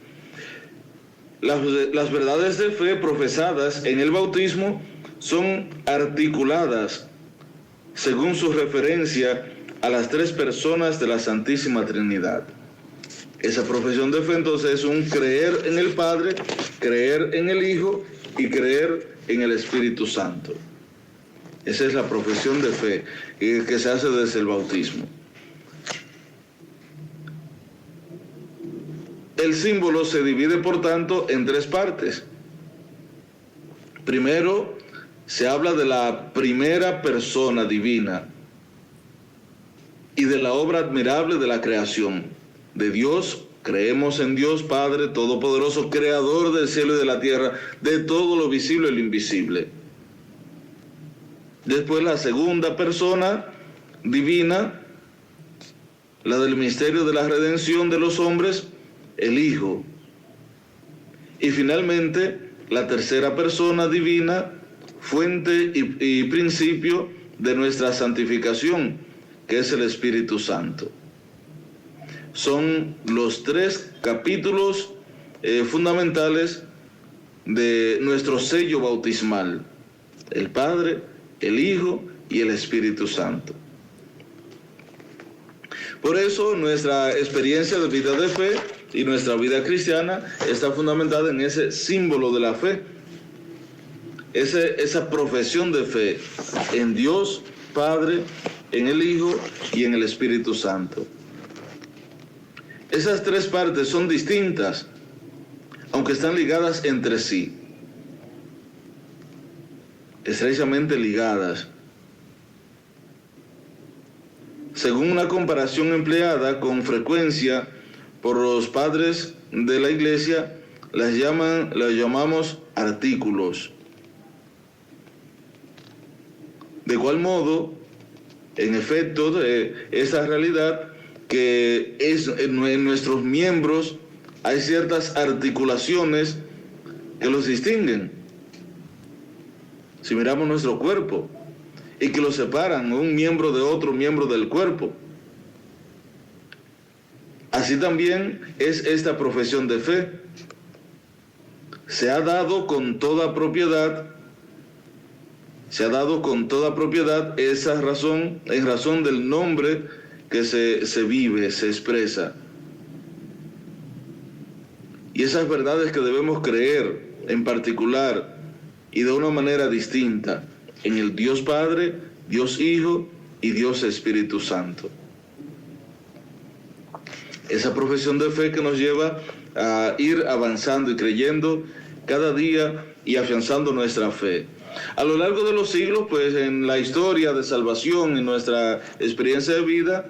Las verdades de fe profesadas en el bautismo son articuladas según su referencia a las tres personas de la Santísima Trinidad. Esa profesión de fe entonces es un creer en el Padre, creer en el Hijo y creer en el Espíritu Santo. Esa es la profesión de fe que se hace desde el bautismo. El símbolo se divide, por tanto, en tres partes. Primero, se habla de la primera persona divina y de la obra admirable de la creación. De Dios, creemos en Dios Padre Todopoderoso, Creador del cielo y de la tierra, de todo lo visible y lo invisible. Después, la segunda persona divina, la del misterio de la redención de los hombres, el Hijo. Y finalmente, la tercera persona divina, fuente y principio de nuestra santificación, que es el Espíritu Santo. Son los tres capítulos fundamentales de nuestro sello bautismal: el Padre, el Hijo y el Espíritu Santo. Por eso nuestra experiencia de vida de fe y nuestra vida cristiana está fundamentada en ese símbolo de la fe, esa profesión de fe en Dios Padre, en el Hijo y en el Espíritu Santo. Esas tres partes son distintas, aunque están ligadas entre sí, estrechamente ligadas. Según una comparación empleada con frecuencia por los padres de la Iglesia, las llamamos artículos. De igual modo, en efecto, esa realidad que es en nuestros miembros hay ciertas articulaciones que los distinguen. Si miramos nuestro cuerpo, y que lo separan un miembro de otro miembro del cuerpo. Así también es esta profesión de fe. Se ha dado con toda propiedad esa razón, en razón del nombre que se vive, se expresa. Y esas verdades que debemos creer en particular y de una manera distinta en el Dios Padre, Dios Hijo y Dios Espíritu Santo. Esa profesión de fe que nos lleva a ir avanzando y creyendo cada día y afianzando nuestra fe. A lo largo de los siglos, pues en la historia de salvación, en nuestra experiencia de vida,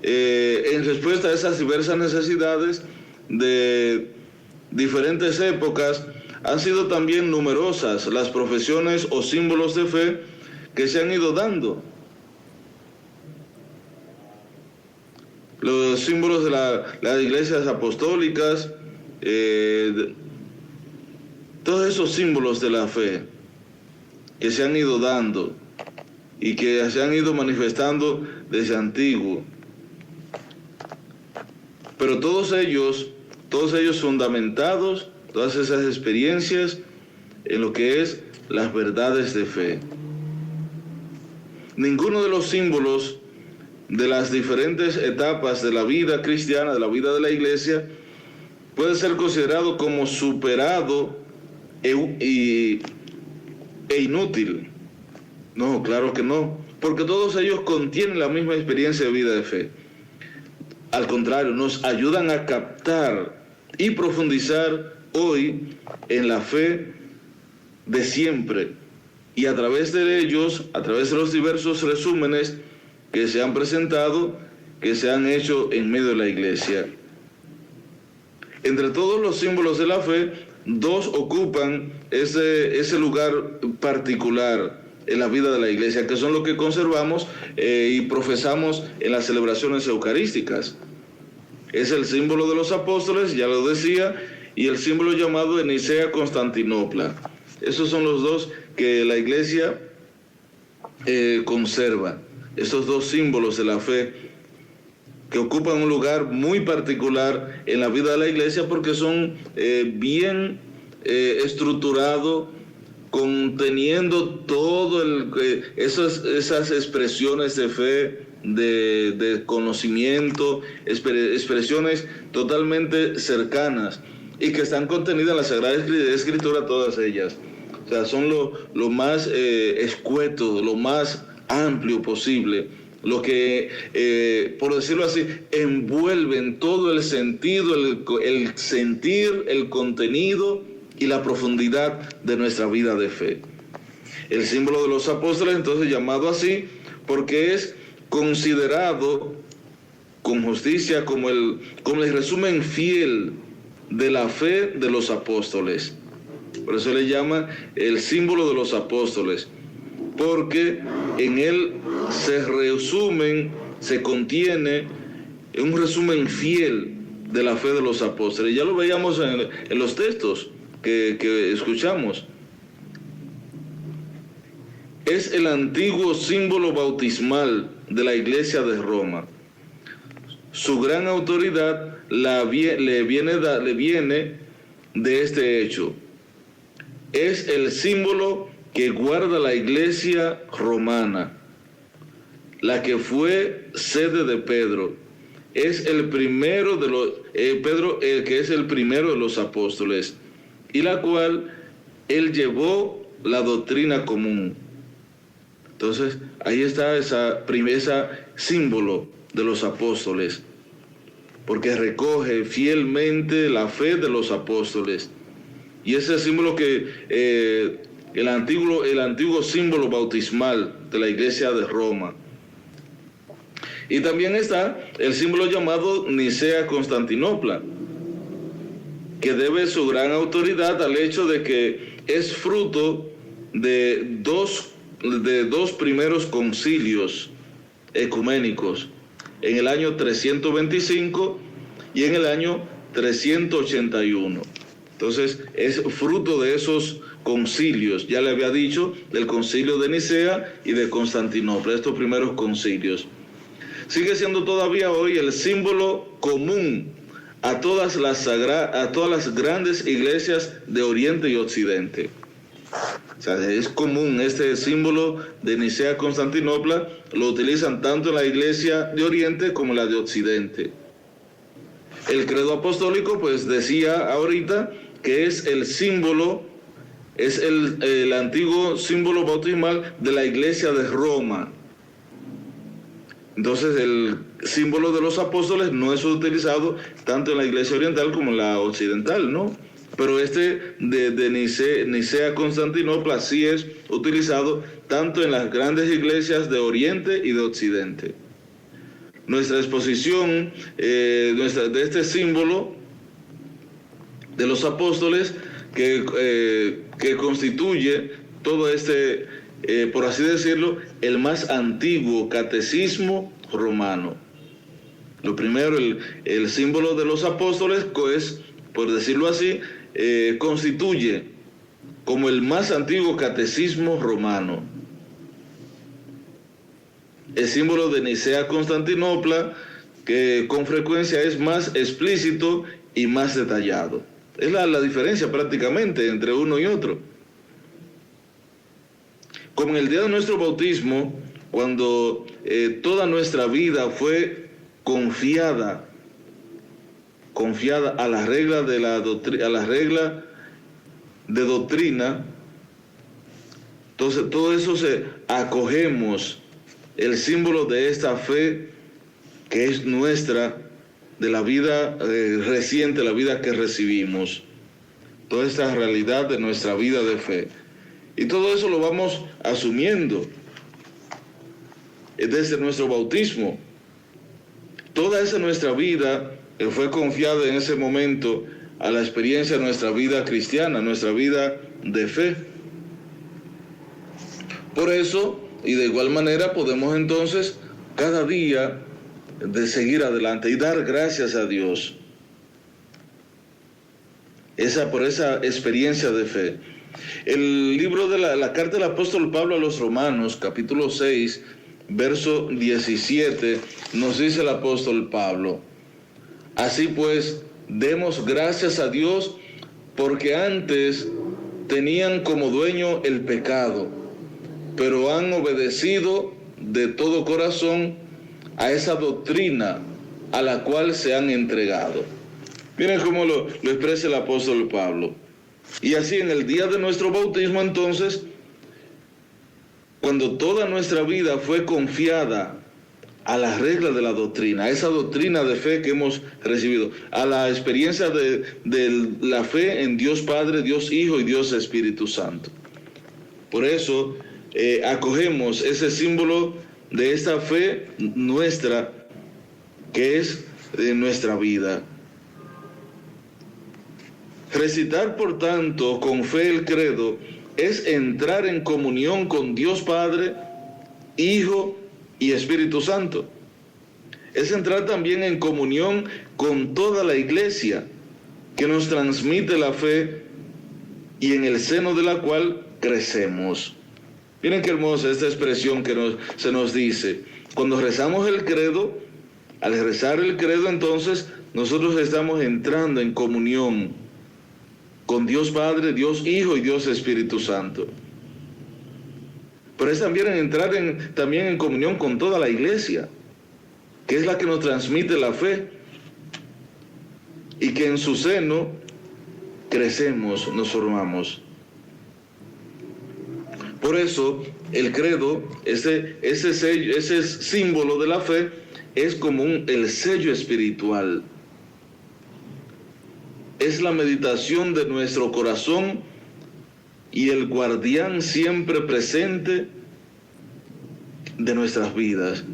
en respuesta a esas diversas necesidades de diferentes épocas, han sido también numerosas las profesiones o símbolos de fe que se han ido dando. Los símbolos de las iglesias apostólicas, todos esos símbolos de la fe que se han ido dando y que se han ido manifestando desde antiguo. Pero todos ellos fundamentados, todas esas experiencias en lo que es las verdades de fe. Ninguno de los símbolos de las diferentes etapas de la vida cristiana, de la vida de la iglesia, puede ser considerado como superado e inútil. No, claro que no, porque todos ellos contienen la misma experiencia de vida de fe. Al contrario, nos ayudan a captar y profundizar hoy en la fe de siempre, y a través de ellos, a través de los diversos resúmenes que se han presentado, que se han hecho en medio de la iglesia. Entre todos los símbolos de la fe, dos ocupan ese lugar particular en la vida de la iglesia, que son los que conservamos y profesamos en las celebraciones eucarísticas. Es el símbolo de los apóstoles, ya lo decía, y el símbolo llamado de Nicea Constantinopla. Esos son los dos que la Iglesia conserva, estos dos símbolos de la fe, que ocupan un lugar muy particular en la vida de la Iglesia porque son bien estructurados, conteniendo todo esas expresiones de fe, de conocimiento, expresiones totalmente cercanas y que están contenidas en la Sagrada Escritura, todas ellas. O sea, son lo más escueto, lo más amplio posible, lo que, por decirlo así, envuelven todo el sentido, el sentir, el contenido y la profundidad de nuestra vida de fe. El símbolo de los apóstoles, entonces, llamado así, porque es considerado con justicia como el resumen fiel de la fe de los apóstoles. Por eso le llama el símbolo de los apóstoles, porque en él se contiene un resumen fiel de la fe de los apóstoles. Ya lo veíamos en los textos que escuchamos. Es el antiguo símbolo bautismal de la Iglesia de Roma. Su gran autoridad le viene de este hecho. Es el símbolo que guarda la Iglesia romana, la que fue sede de Pedro. Es el primero de los Pedro, el que es el primero de los apóstoles, y la cual él llevó la doctrina común. Entonces, ahí está esa símbolo de los apóstoles, porque recoge fielmente la fe de los apóstoles. Y ese símbolo que el antiguo símbolo bautismal de la Iglesia de Roma. Y también está el símbolo llamado Nicea-Constantinopla, que debe su gran autoridad al hecho de que es fruto de dos primeros concilios ecuménicos, en el año 325 y en el año 381. Entonces, es fruto de esos concilios. Ya le había dicho del concilio de Nicea y de Constantinopla, estos primeros concilios. Sigue siendo todavía hoy el símbolo común a todas las grandes iglesias de Oriente y Occidente. O sea, es común este símbolo de Nicea-Constantinopla, lo utilizan tanto en la iglesia de Oriente como en la de Occidente. El credo apostólico, pues decía ahorita que es el símbolo, es el antiguo símbolo bautismal de la iglesia de Roma. Entonces el símbolo de los apóstoles no es utilizado tanto en la iglesia oriental como en la occidental, ¿no? Pero este de Nicea-Constantinopla sí es utilizado tanto en las grandes iglesias de Oriente y de Occidente. Nuestra exposición de este símbolo de los apóstoles que constituye todo este, por así decirlo, el más antiguo catecismo romano. Lo primero, el símbolo de los apóstoles es, por decirlo así, constituye como el más antiguo catecismo romano. El símbolo de Nicea-Constantinopla, que con frecuencia es más explícito y más detallado. Es la diferencia prácticamente entre uno y otro. Como en el día de nuestro bautismo, cuando toda nuestra vida fue confiada a la regla de doctrina, entonces todo eso acogemos el símbolo de esta fe que es nuestra, de la vida reciente, la vida que recibimos, toda esta realidad de nuestra vida de fe. Y todo eso lo vamos asumiendo desde nuestro bautismo. Toda esa nuestra vida fue confiada en ese momento a la experiencia de nuestra vida cristiana, nuestra vida de fe. Por eso, y de igual manera, podemos entonces cada día de seguir adelante y dar gracias a Dios por esa experiencia de fe. El libro de la carta del apóstol Pablo a los Romanos, capítulo 6, verso 17, nos dice el apóstol Pablo: así pues, demos gracias a Dios, porque antes tenían como dueño el pecado, pero han obedecido de todo corazón a esa doctrina a la cual se han entregado. Miren cómo lo expresa el apóstol Pablo. Y así en el día de nuestro bautismo, entonces, cuando toda nuestra vida fue confiada a la regla de la doctrina, a esa doctrina de fe que hemos recibido, a la experiencia de la fe en Dios Padre, Dios Hijo y Dios Espíritu Santo. Por eso acogemos ese símbolo de esta fe nuestra, que es nuestra vida. Recitar, por tanto, con fe el credo es entrar en comunión con Dios Padre, Hijo y Espíritu Santo. Es entrar también en comunión con toda la iglesia que nos transmite la fe y en el seno de la cual crecemos. Miren qué hermosa esta expresión que se nos dice. Cuando rezamos el credo, al rezar el credo, entonces nosotros estamos entrando en comunión con Dios Padre, Dios Hijo y Dios Espíritu Santo. Pero es también entrar también en comunión con toda la iglesia, que es la que nos transmite la fe, y que en su seno crecemos, nos formamos. Por eso el credo, ese sello, ese símbolo de la fe, es como el sello espiritual. Es la meditación de nuestro corazón y el guardián siempre presente de nuestras vidas.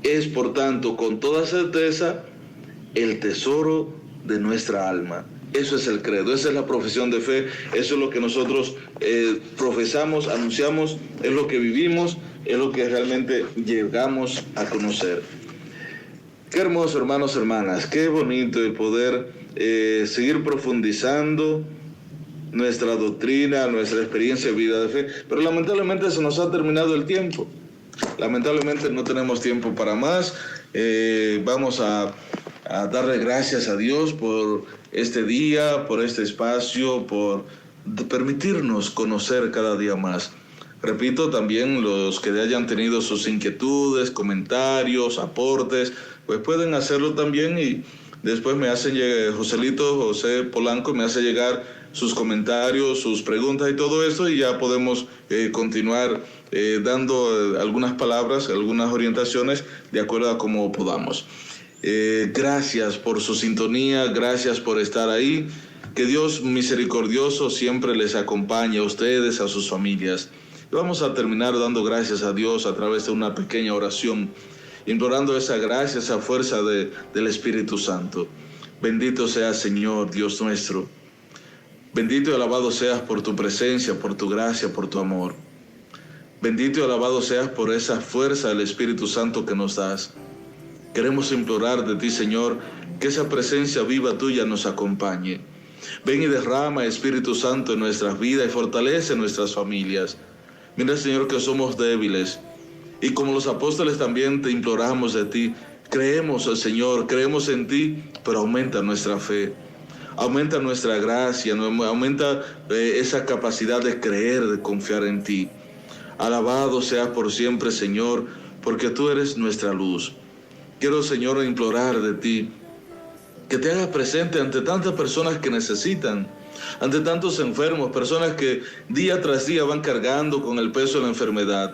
Es, por tanto, con toda certeza, el tesoro de nuestra alma. Eso es el credo, esa es la profesión de fe, eso es lo que nosotros profesamos, anunciamos, es lo que vivimos, es lo que realmente llegamos a conocer. Qué hermoso, hermanos, hermanas, qué bonito el poder seguir profundizando nuestra doctrina, nuestra experiencia de vida de fe, pero lamentablemente se nos ha terminado el tiempo. Lamentablemente no tenemos tiempo para más. Vamos a darle gracias a Dios por este día, por este espacio, por permitirnos conocer cada día más. Repito, también los que hayan tenido sus inquietudes, comentarios, aportes, pues pueden hacerlo también, y después me hacen llegar, José Polanco me hace llegar sus comentarios, sus preguntas y todo esto, y ya podemos continuar dando algunas palabras, algunas orientaciones de acuerdo a cómo podamos. Gracias por su sintonía, gracias por estar ahí. Que Dios misericordioso siempre les acompañe a ustedes, a sus familias. Y vamos a terminar dando gracias a Dios a través de una pequeña oración, implorando esa gracia, esa fuerza del Espíritu Santo. Bendito seas, Señor, Dios nuestro. Bendito y alabado seas por tu presencia, por tu gracia, por tu amor. Bendito y alabado seas por esa fuerza del Espíritu Santo que nos das. Queremos implorar de ti, Señor, que esa presencia viva tuya nos acompañe. Ven y derrama, Espíritu Santo, en nuestras vidas y fortalece nuestras familias. Mira, Señor, que somos débiles, y como los apóstoles también te imploramos de ti. Creemos, Señor, creemos en ti, pero aumenta nuestra fe, aumenta nuestra gracia, aumenta esa capacidad de creer, de confiar en ti. Alabado seas por siempre, Señor, porque tú eres nuestra luz. Quiero, Señor, implorar de ti que te hagas presente ante tantas personas que necesitan, ante tantos enfermos, personas que día tras día van cargando con el peso de la enfermedad.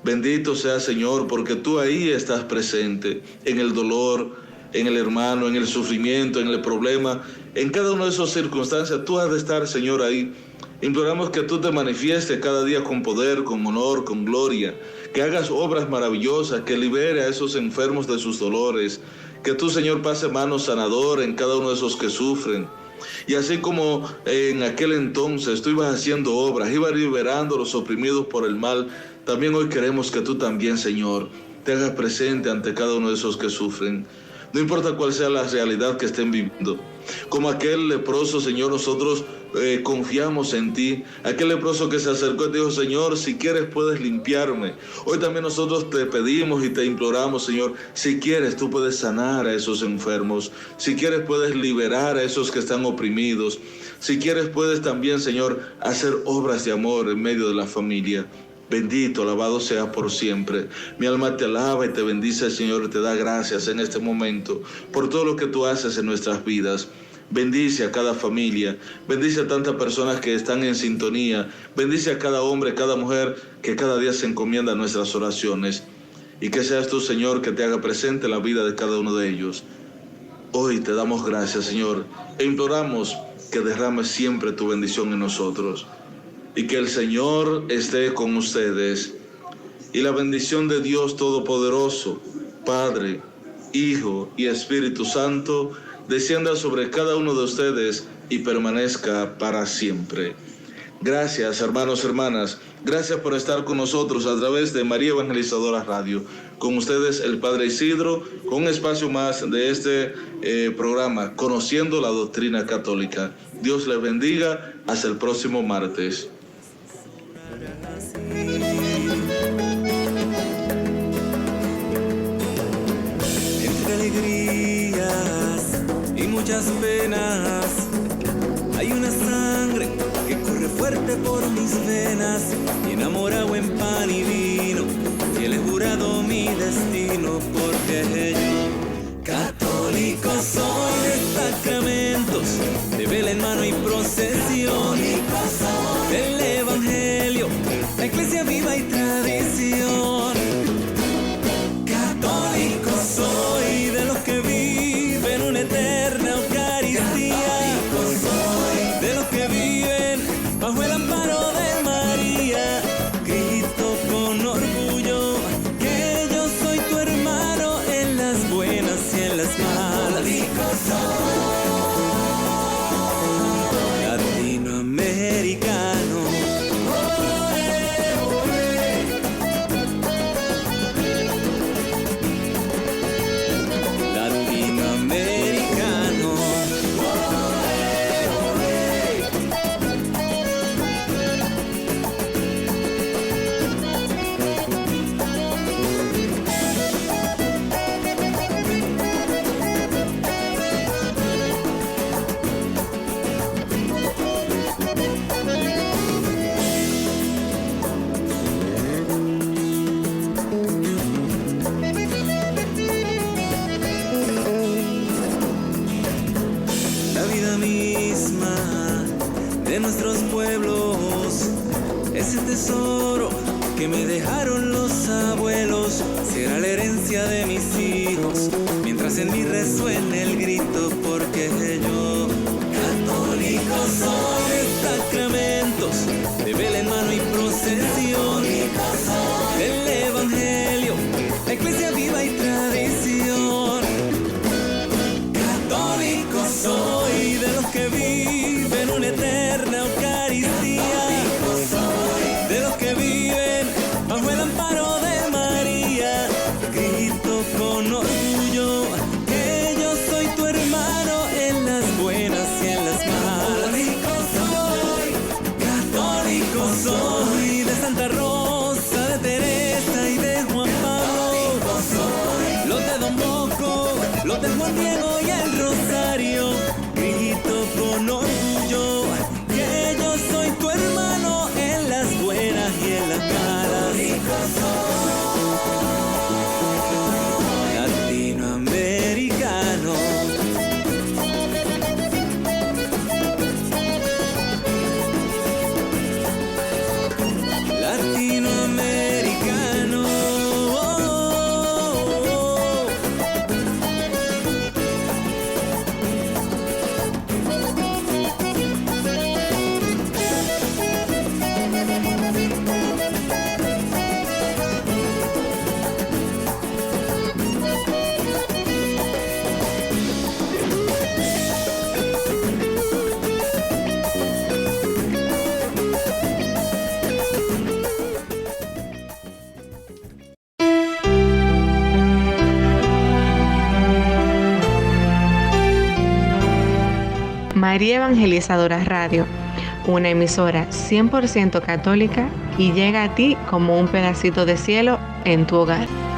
Bendito sea, Señor, porque tú ahí estás presente, en el dolor, en el hermano, en el sufrimiento, en el problema, en cada una de esas circunstancias. Tú has de estar, Señor, ahí. Imploramos que tú te manifiestes cada día con poder, con honor, con gloria, que hagas obras maravillosas, que libere a esos enfermos de sus dolores, que tú, Señor, pase mano sanadora en cada uno de esos que sufren. Y así como en aquel entonces tú ibas haciendo obras, ibas liberando a los oprimidos por el mal, también hoy queremos que tú también, Señor, te hagas presente ante cada uno de esos que sufren. No importa cuál sea la realidad que estén viviendo. Como aquel leproso, Señor, nosotros confiamos en ti. Aquel leproso que se acercó y dijo: Señor, si quieres puedes limpiarme. Hoy también nosotros te pedimos y te imploramos, Señor, si quieres tú puedes sanar a esos enfermos, si quieres puedes liberar a esos que están oprimidos, si quieres puedes también, Señor, hacer obras de amor en medio de la familia. Bendito, alabado sea por siempre. Mi alma te alaba y te bendice, Señor, y te da gracias en este momento por todo lo que tú haces en nuestras vidas. Bendice a cada familia, bendice a tantas personas que están en sintonía, bendice a cada hombre, cada mujer que cada día se encomienda a nuestras oraciones. Y que seas tú, Señor, que te haga presente la vida de cada uno de ellos. Hoy te damos gracias, Señor, e imploramos que derrames siempre tu bendición en nosotros. Y que el Señor esté con ustedes. Y la bendición de Dios Todopoderoso, Padre, Hijo y Espíritu Santo, descienda sobre cada uno de ustedes y permanezca para siempre. Gracias, hermanos, hermanas. Gracias por estar con nosotros a través de María Evangelizadora Radio. Con ustedes el Padre Isidro, con un espacio más de este programa, Conociendo la Doctrina Católica. Dios les bendiga. Hasta el próximo martes. Entre alegrías y muchas penas, hay una sangre que corre fuerte por mis venas, y enamorado en pan y vino, y le he jurado mi destino, porque yo, católico soy, de sacramentos, de vela en mano y procesión, del Evangelio, la iglesia viva y tradición. Católico soy, de los que viven una eterna Eucaristía, de los que viven bajo el amparo de María. Grito con orgullo que yo soy tu hermano en las buenas y en las malas. Latinoamericano. Nuestros pueblos, ese tesoro que me dejaron los abuelos, será la herencia de mis hijos, mientras en mí resuene el grito, porque yo, católico soy, de sacramentos, de vela en mano y procesión, del Evangelio, la iglesia viva y tradición. Católico soy, de los que viven una eterna Eucaristía, de los que viven bajo el amparo de María. Grito con orgullo que yo soy tu hermano en las buenas y en las malas. Católico soy, de Santa Rosa, de Teresa y de Juan Pablo, los de Don Bosco, los de Juan Diego y el Rosario. Grito con orgullo que yo soy tu hermano en las buenas y en las malas. Latinoamericano. Latinoamericano. María Evangelizadora Radio, una emisora 100% católica y llega a ti como un pedacito de cielo en tu hogar.